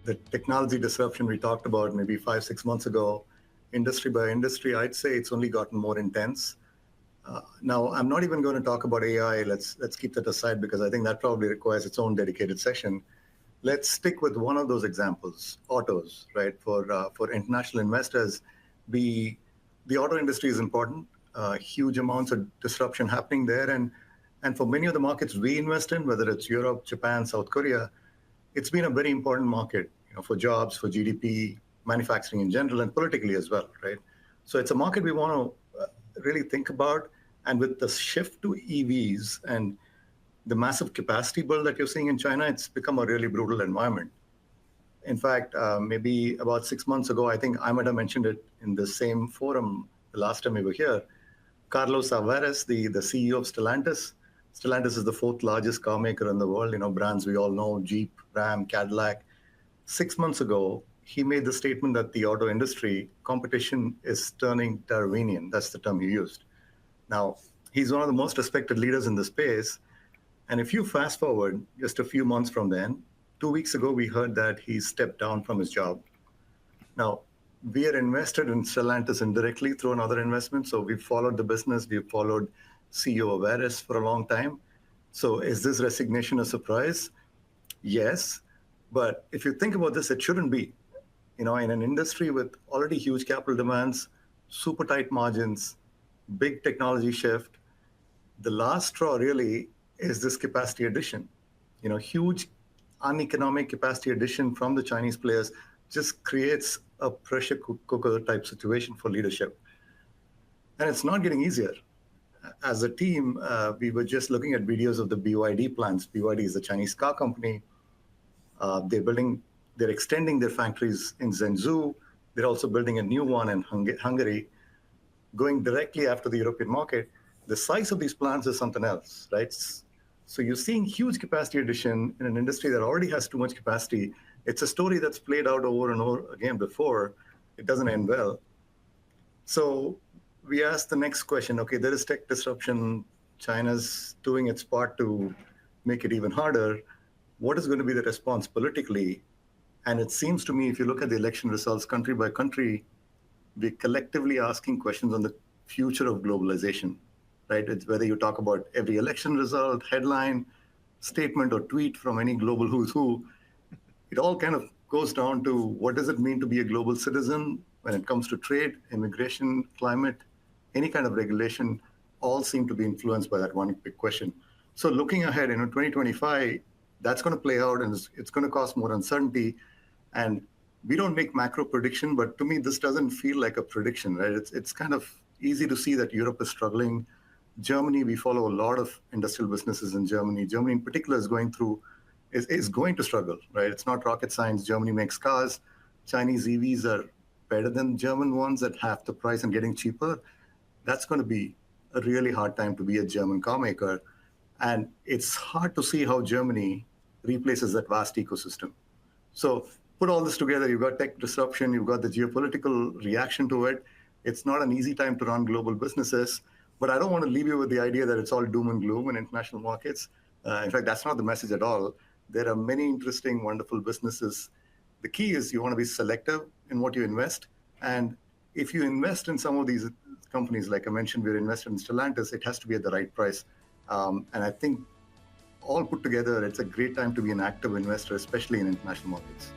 the technology disruption we talked about maybe 5, 6 months ago, industry by industry, I'd say it's only gotten more intense. Now, I'm not even going to talk about AI. Let's keep that aside because I think that probably requires its own dedicated session. Let's stick with one of those examples, autos, right? For international investors, the auto industry is important. Huge amounts of disruption happening there, and for many of the markets we invest in, whether it's Europe, Japan, South Korea, it's been a very important market, for jobs, for GDP, manufacturing in general, and politically as well, right? So it's a market we want to really think about. And with the shift to EVs and the massive capacity build that you're seeing in China, it's become a really brutal environment. In fact, maybe about 6 months ago, I think I might have mentioned it in the same forum the last time we were here. Carlos Alvarez, the CEO of Stellantis. Stellantis is the fourth largest car maker in the world, brands we all know, Jeep, Ram, Cadillac. 6 months ago, he made the statement that the auto industry competition is turning Darwinian. That's the term he used. Now, he's one of the most respected leaders in the space. And if you fast forward just a few months from then, 2 weeks ago, we heard that he stepped down from his job. Now, we are invested in Stellantis indirectly through another investment. So we've followed the business. We've followed CEO Alvarez for a long time. So is this resignation a surprise? Yes. But if you think about this, it shouldn't be. In an industry with already huge capital demands, super tight margins, big technology shift, the last straw really is this capacity addition. Huge uneconomic capacity addition from the Chinese players just creates a pressure cooker type situation for leadership. And it's not getting easier. As a team, we were just looking at videos of the BYD plants. BYD is a Chinese car company. They're extending their factories in Zhengzhou. They're also building a new one in Hungary, going directly after the European market. The size of these plants is something else, right? So you're seeing huge capacity addition in an industry that already has too much capacity. It's a story that's played out over and over again before. It doesn't end well. So we asked the next question, okay, there is tech disruption. China's doing its part to make it even harder. What is going to be the response politically? And it seems to me, if you look at the election results country by country, we're collectively asking questions on the future of globalization, right? It's whether you talk about every election result, headline, statement, or tweet from any global who's who, it all kind of goes down to what does it mean to be a global citizen when it comes to trade, immigration, climate, any kind of regulation, all seem to be influenced by that one big question. So looking ahead, 2025, that's going to play out and it's going to cause more uncertainty. And we don't make macro prediction, but to me, this doesn't feel like a prediction, right? It's kind of easy to see that Europe is struggling. Germany, we follow a lot of industrial businesses in Germany. Germany in particular is going to struggle, right? It's not rocket science. Germany makes cars. Chinese EVs are better than German ones at half the price and getting cheaper. That's going to be a really hard time to be a German car maker. And it's hard to see how Germany replaces that vast ecosystem. So put all this together, you've got tech disruption, you've got the geopolitical reaction to it. It's not an easy time to run global businesses, but I don't want to leave you with the idea that it's all doom and gloom in international markets. In fact, that's not the message at all. There are many interesting, wonderful businesses. The key is you want to be selective in what you invest. And if you invest in some of these companies, like I mentioned, we're invested in Stellantis, it has to be at the right price. And I think all put together, it's a great time to be an active investor, especially in international markets.